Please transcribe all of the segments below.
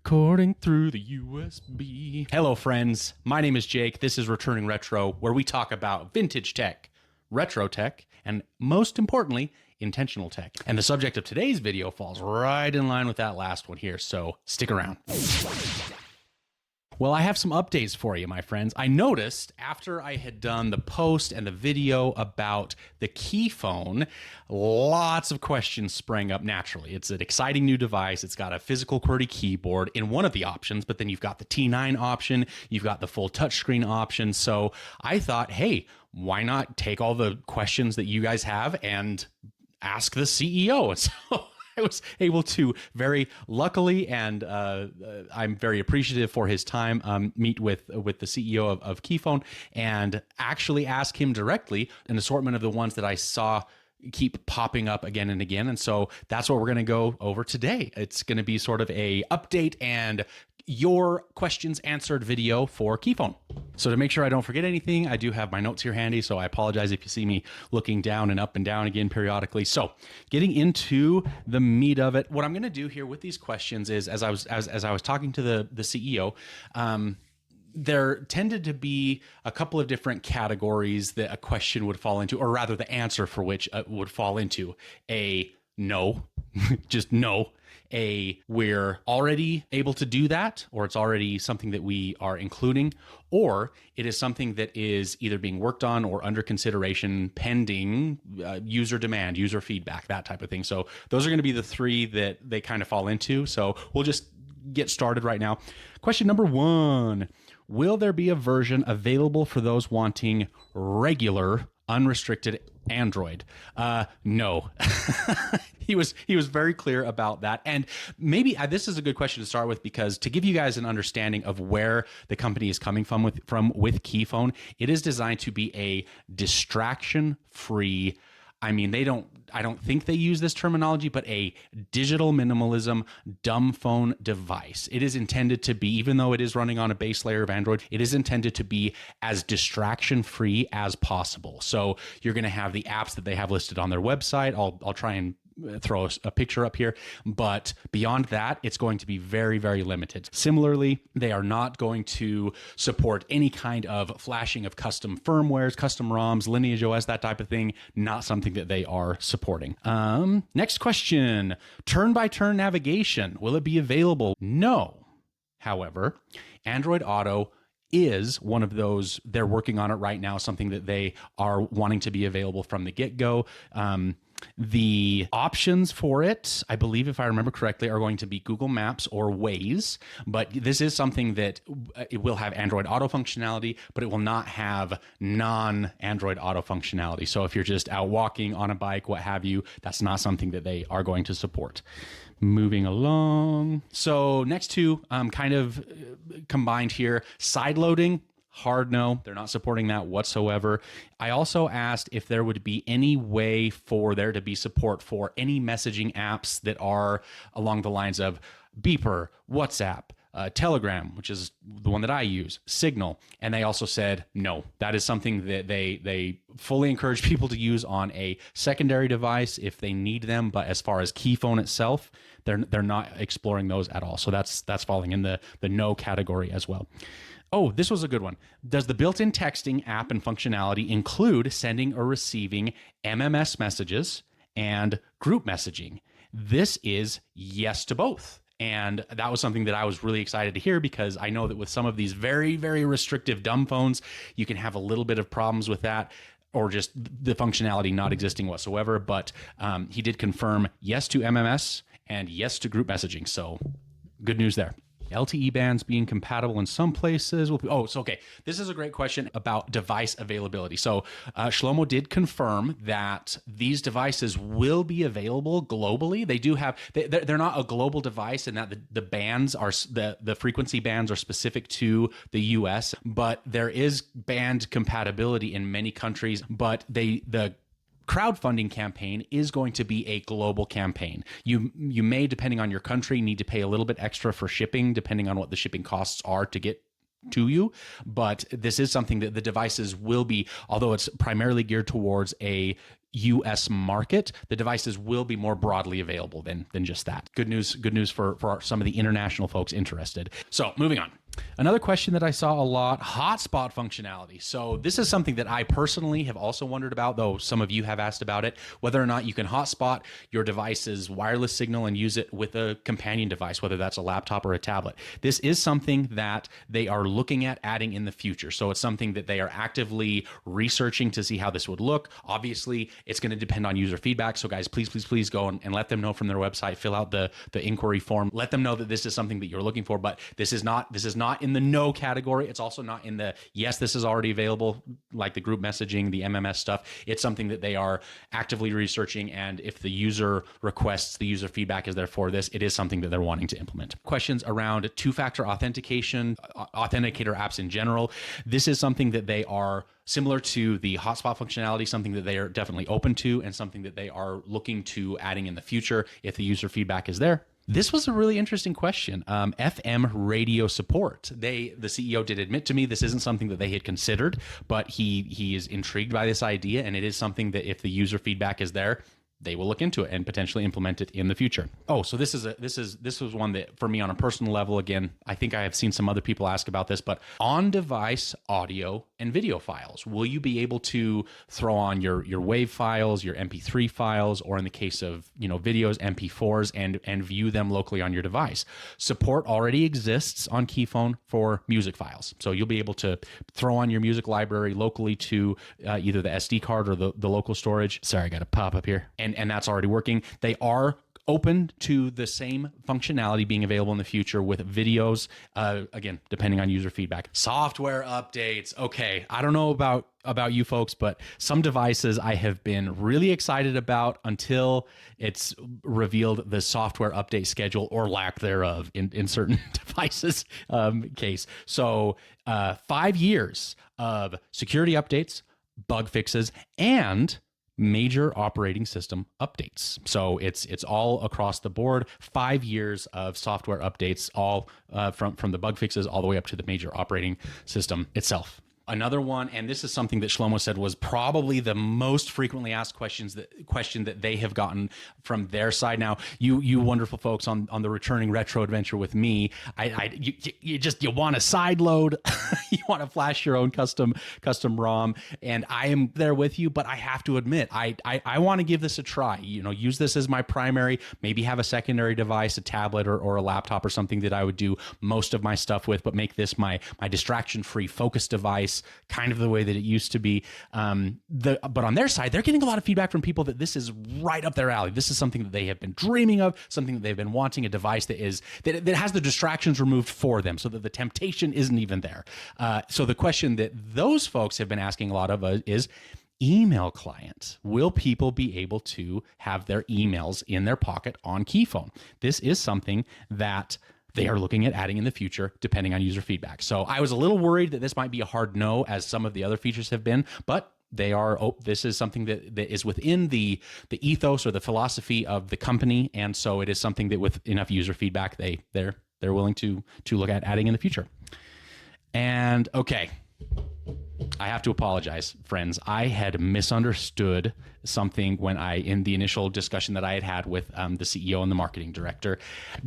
Recording through the USB. Hello, friends. My name is Jake. This is Returning Retro, where we talk about vintage tech, retro tech, and most importantly, intentional tech. And the subject of today's video falls right in line with that last one here, so stick around. Well, I have some updates for you, my friends. I noticed after I had done the post and the video about the Keyphone, lots of questions sprang up naturally. It's an exciting new device. It's got a physical QWERTY keyboard in one of the options, but then you've got the T9 option, you've got the full touchscreen option. So I thought, hey, why not take all the questions that you guys have and ask the CEO? So I was able to very luckily, and I'm very appreciative for his time, meet with the CEO of Keyphone and actually ask him directly an assortment of the ones that I saw keep popping up again and again. And so that's what we're going to go over today. It's going to be sort of a update and your questions answered video for Keyphone. So to make sure I don't forget anything, I do have my notes here handy, so I apologize if you see me looking down and up and down again periodically. So getting into the meat of it, what I'm going to do here with these questions is, as I was talking to the CEO, there tended to be a couple of different categories that a question would fall into, or rather the answer for which would fall into. A no, just no. A we're already able to do that, or it's already something that we are including, or it is something that is either being worked on or under consideration pending user demand, user feedback, that type of thing. So those are going to be the three that they kind of fall into. So we'll just get started right now. Question number one. Will there be a version available for those wanting regular, unrestricted Android? No. He was very clear about that. And maybe this is a good question to start with, because to give you guys an understanding of where the company is coming from with Keyphone, it is designed to be a distraction-free, I mean, I don't think they use this terminology, but a digital minimalism dumb phone device. It is intended to be, even though it is running on a base layer of Android, it is intended to be as distraction-free as possible. So you're going to have the apps that they have listed on their website. I'll try and throw a picture up here, but beyond that, it's going to be very, very limited. Similarly, they are not going to support any kind of flashing of custom firmwares, custom ROMs, Lineage OS, that type of thing. Not something that they are supporting. Next question, turn-by-turn navigation. Will it be available? No. However, Android Auto is one of those. They're working on it right now, something that they are wanting to be available from the get-go. The options for it, I believe, if I remember correctly, are going to be Google Maps or Waze, but this is something that it will have Android Auto functionality, but it will not have non-Android Auto functionality. So if you're just out walking on a bike, what have you, that's not something that they are going to support. Moving along. So next two kind of combined here. Sideloading. Hard no, they're not supporting that whatsoever. I also asked if there would be any way for there to be support for any messaging apps that are along the lines of Beeper, WhatsApp, Telegram, which is the one that I use, Signal. And they also said, no, that is something that they fully encourage people to use on a secondary device if they need them. But as far as Keyphone itself, they're not exploring those at all. So that's falling in the no category as well. Oh, this was a good one. Does the built-in texting app and functionality include sending or receiving MMS messages and group messaging? This is yes to both. And that was something that I was really excited to hear, because I know that with some of these very, very restrictive dumb phones, you can have a little bit of problems with that, or just the functionality not existing whatsoever. But he did confirm yes to MMS and yes to group messaging. So good news there. LTE bands being compatible in some places. Okay. This is a great question about device availability. So Shlomo did confirm that these devices will be available globally. They do have, they're not a global device, and that the bands are, the frequency bands are specific to the US, but there is band compatibility in many countries, but the crowdfunding campaign is going to be a global campaign. You may, depending on your country, need to pay a little bit extra for shipping, depending on what the shipping costs are to get to you. But this is something that the devices will be, although it's primarily geared towards a US market, the devices will be more broadly available than just that. Good news for some of the international folks interested. So moving on. Another question that I saw a lot, hotspot functionality. So this is something that I personally have also wondered about, though some of you have asked about it, whether or not you can hotspot your device's wireless signal and use it with a companion device, whether that's a laptop or a tablet. This is something that they are looking at adding in the future. So it's something that they are actively researching to see how this would look. Obviously, it's going to depend on user feedback. So guys, please go and let them know from their website, fill out the inquiry form, let them know that this is something that you're looking for, but this is not in the no category. It's also not in the yes, this is already available, like the group messaging, the MMS stuff. It's something that they are actively researching, and if the user requests, the user feedback is there for this, it is something that they're wanting to implement. Questions around two-factor authentication, authenticator apps in general. This is something that they are similar to the hotspot functionality, something that they are definitely open to and something that they are looking to adding in the future if the user feedback is there. This was a really interesting question. FM radio support. The CEO did admit to me this isn't something that they had considered, but he is intrigued by this idea, and it is something that if the user feedback is there, they will look into it and potentially implement it in the future. Oh, so this was one that for me on a personal level, again, I think I have seen some other people ask about this, but on-device audio and video files, will you be able to throw on your WAV files, your MP3 files, or in the case of videos, MP4s, and view them locally on your device? Support already exists on Keyphone for music files, so you'll be able to throw on your music library locally to either the SD card or the local storage. Sorry, I got a pop up here. And that's already working. They are open to the same functionality being available in the future with videos, again, depending on user feedback. Software updates. Okay, I don't know about you folks, but some devices I have been really excited about until it's revealed the software update schedule or lack thereof in certain devices case. So 5 years of security updates, bug fixes, and major operating system updates. So it's all across the board. 5 years of software updates, all from the bug fixes all the way up to the major operating system itself. Another one, and this is something that Shlomo said was probably the most frequently asked question that they have gotten from their side. Now, you wonderful folks on the Returning Retro Adventure with me, you want to side load, you want to flash your own custom ROM, and I am there with you. But I have to admit, I want to give this a try. Use this as my primary. Maybe have a secondary device, a tablet or a laptop or something that I would do most of my stuff with, but make this my distraction-free focus device, kind of the way that it used to be. But on their side, they're getting a lot of feedback from people that this is right up their alley. This is something that they have been dreaming of, something that they've been wanting, a device that has the distractions removed for them so that the temptation isn't even there. So the question that those folks have been asking a lot of is, email client. Will people be able to have their emails in their pocket on Keyphone? This is something that they are looking at adding in the future, depending on user feedback. So I was a little worried that this might be a hard no, as some of the other features have been, but they are. This is something that is within the ethos or the philosophy of the company, and so it is something that with enough user feedback, they're willing to look at adding in the future. And okay, I have to apologize, friends. I had misunderstood something when in the initial discussion that I had with the CEO and the marketing director.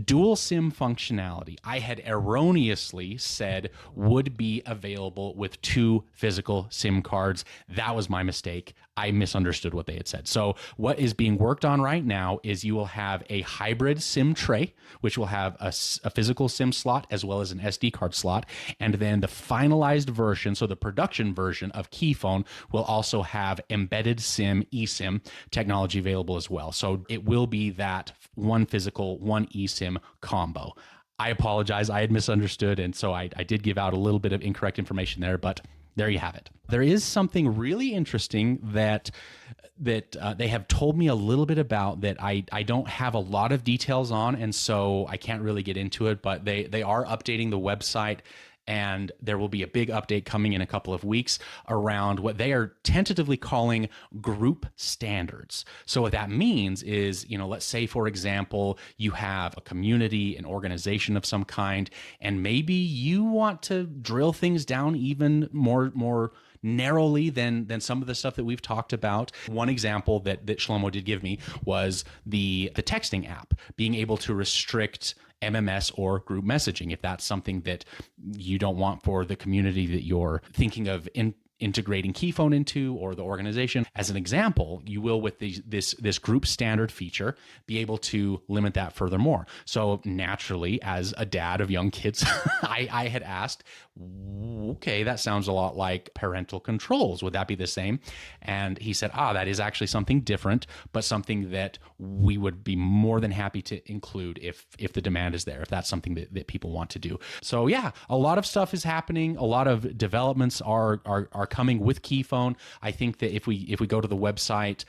Dual SIM functionality, I had erroneously said would be available with 2 physical SIM cards. That was my mistake. I misunderstood what they had said. So what is being worked on right now is you will have a hybrid SIM tray, which will have a physical SIM slot as well as an SD card slot. And then the finalized version, so the production version of Keyphone, will also have embedded SIM, eSIM technology available as well. So it will be that one physical, one eSIM combo. I apologize. I had misunderstood. And so I did give out a little bit of incorrect information there, but there you have it. There is something really interesting that they have told me a little bit about that I don't have a lot of details on, and so I can't really get into it, but they are updating the website, and there will be a big update coming in a couple of weeks around what they are tentatively calling group standards. So what that means is, let's say, for example, you have a community, an organization of some kind, and maybe you want to drill things down even more narrowly than some of the stuff that we've talked about. One example that Shlomo did give me was the texting app, being able to restrict MMS or group messaging if that's something that you don't want for the community that you're thinking of integrating Keyphone into, or the organization. As an example, you will, with this group standard feature, be able to limit that furthermore. So naturally, as a dad of young kids, I had asked, okay, that sounds a lot like parental controls. Would that be the same? And he said, that is actually something different, but something that we would be more than happy to include if the demand is there, if that's something that people want to do. So yeah, a lot of stuff is happening. A lot of developments are coming with Keyphone. I think that if we go to the website,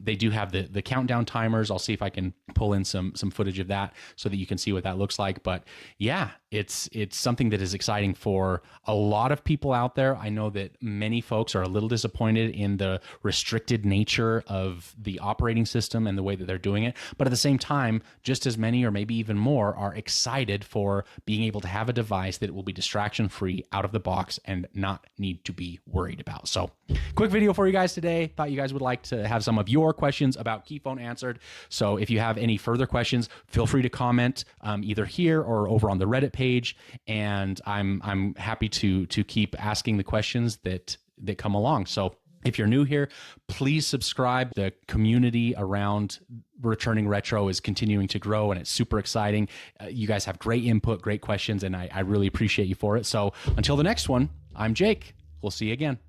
they do have the countdown timers. I'll see if I can pull in some footage of that so that you can see what that looks like. But yeah, it's something that is exciting for a lot of people out there. I know that many folks are a little disappointed in the restricted nature of the operating system and the way that they're doing it. But at the same time, just as many or maybe even more are excited for being able to have a device that will be distraction free out of the box and not need to be worried about. So quick video for you guys today. Thought you guys would like to have some of your questions about Keyphone answered. So if you have any further questions, feel free to comment either here or over on the Reddit page. And I'm happy to keep asking the questions that come along. So if you're new here, please subscribe. The community around Returning Retro is continuing to grow, and it's super exciting. You guys have great input, great questions, and I really appreciate you for it. So until the next one, I'm Jake. We'll see you again.